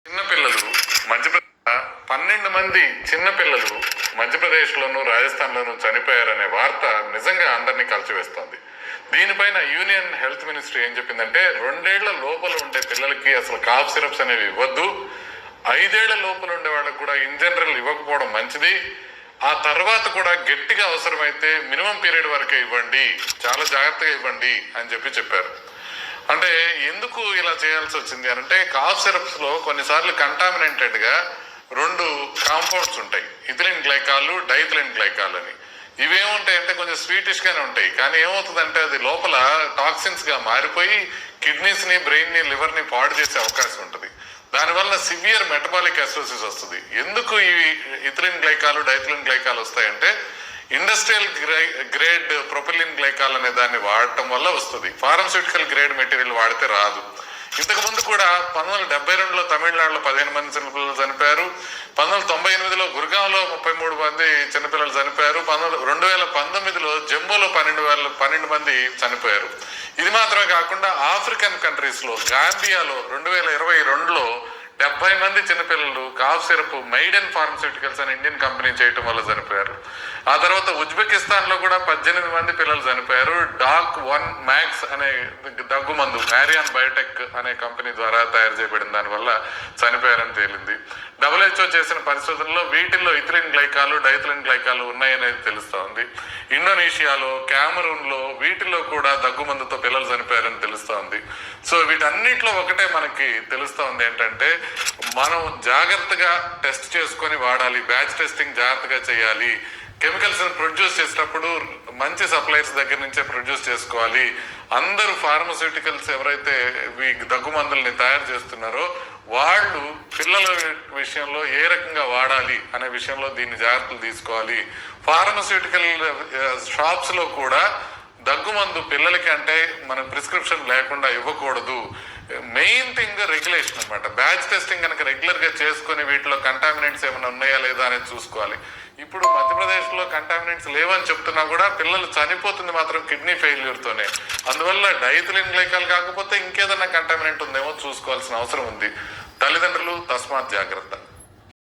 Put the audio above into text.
చిన్నపిల్లలు మధ్యప్రదేశ్ 12 మంది చిన్నపిల్లలు మధ్యప్రదేశ్లోను రాజస్థాన్లోను చనిపోయారనే వార్త నిజంగా అందరినీ కలిచివేస్తోంది. దీనిపైన యూనియన్ హెల్త్ మినిస్ట్రీ ఏం చెప్పిందంటే 2 ఏళ్ల లోపల ఉండే పిల్లలకి అసలు కాఫ్ సిరప్స్ అనేవి ఇవ్వద్దు, 5 ఏళ్ల లోపల ఉండే వాళ్ళకి కూడా ఇన్ జనరల్ ఇవ్వకపోవడం మంచిది, ఆ తర్వాత కూడా గట్టిగా అవసరమైతే మినిమం పీరియడ్ వరకే ఇవ్వండి, చాలా జాగ్రత్తగా ఇవ్వండి అని చెప్పారు. అంటే ఎందుకు ఇలా చేయాల్సి వచ్చింది అంటే కాఫ్ సిరప్స్ లో కొన్నిసార్లు కంటామినేటెడ్ గా 2 కాంపౌండ్స్ ఉంటాయి, ఇథిలిన్ గ్లైకాల్, డైథిలిన్ గ్లైకాల్ అని. ఇవేముంటాయంటే కొంచెం స్వీటిష్ గానే ఉంటాయి, కానీ ఏమవుతుందంటే అది లోపల టాక్సిన్స్ గా మారిపోయి కిడ్నీస్ ని, బ్రెయిన్ ని, లివర్ ని పాడు చేసే అవకాశం ఉంటుంది. దానివల్ల సివియర్ మెటబాలిక్ అసిడోసిస్ వస్తుంది. ఎందుకు ఈ ఇథిలిన్ గ్లైకాల్, డైథిలిన్ గ్లైకాల్ వస్తాయంటే ఇండస్ట్రియల్ గ్రేడ్ ప్రొపెలిన్ గ్లైకాల్ అనే దాన్ని వాడటం వల్ల వస్తుంది. ఫార్మస్యూటికల్ గ్రేడ్ మెటీరియల్ వాడితే రాదు. ఇంతకు ముందు కూడా 1972లో తమిళనాడులో 15 మంది చిన్నపిల్లలు చనిపోయారు, 1998లో గుర్గాంలో 33 మంది చిన్నపిల్లలు చనిపోయారు, 2019లో జమ్మూలో 12 మంది చనిపోయారు. ఇది మాత్రమే కాకుండా ఆఫ్రికన్ కంట్రీస్ లో గాంబియాలో 2022లో 70 మంది చిన్నపిల్లలు కాఫ్ సిరప్ మైడెన్ ఫార్మస్యూటికల్స్ అని ఇండియన్ కంపెనీ చేయటం వల్ల చనిపోయారు. ఆ తర్వాత ఉజ్బెకిస్తాన్ లో కూడా 18 మంది పిల్లలు చనిపోయారు. డాక్ 1 మ్యాక్స్ అనే దగ్గు మందు మ్యారియాన్ బయోటెక్ అనే కంపెనీ ద్వారా తయారు చేయబడిన దాని వల్ల చనిపోయారని తేలింది. WHO చేసిన పరిశోధనలో వీటిల్లో ఇథిలిన్ గ్లైకాలు, డైథిలిన్ గ్లైకాలు ఉన్నాయనేది తెలుస్తా ఉంది. ఇండోనేషియాలో, క్యామరూన్ లో వీటిలో కూడా దగ్గు మందుతో పిల్లలు చనిపోయారని తెలుస్తా ఉంది. సో వీటన్నిటిలో ఒకటే మనకి తెలుస్తా ఉంది ఏంటంటే మనం జాగ్రత్తగా టెస్ట్ చేసుకొని వాడాలి, బ్యాచ్ టెస్టింగ్ జాగ్రత్తగా చేయాలి, కెమికల్స్ ప్రొడ్యూస్ చేసేటప్పుడు మంచి సప్లైర్స్ దగ్గర నుంచే ప్రొడ్యూస్ చేసుకోవాలి. అందరూ ఫార్మస్యూటికల్స్ ఎవరైతే దగ్గు మందుల్ని తయారు చేస్తున్నారో వాళ్ళు పిల్లల విషయంలో ఏ రకంగా వాడాలి అనే విషయంలో దీన్ని జాగ్రత్తలు తీసుకోవాలి. ఫార్మస్యూటికల్ షాప్స్ లో కూడా దగ్గు మందు పిల్లలకి అంటే మనం ప్రిస్క్రిప్షన్ లేకుండా ఇవ్వకూడదు. మెయిన్ థింగ్ రెగ్యులేషన్ అనమాట. బ్యాచ్ టెస్టింగ్ కనుక రెగ్యులర్ గా చేసుకుని వీటిలో కంటామినెంట్స్ ఏమైనా ఉన్నాయా లేదా అనేది చూసుకోవాలి. ఇప్పుడు మధ్యప్రదేశ్ లో కంటామినెంట్స్ లేవని చెప్తున్నా కూడా పిల్లలు చనిపోతుంది మాత్రం కిడ్నీ ఫెయిల్యూర్ తోనే. అందువల్ల డైథిలిన్ గ్లైకాల్ కాకపోతే ఇంకేదన్నా కంటామినెంట్ ఉందేమో చూసుకోవాల్సిన అవసరం ఉంది. తల్లిదండ్రులు తస్మాత్ జాగ్రత్త.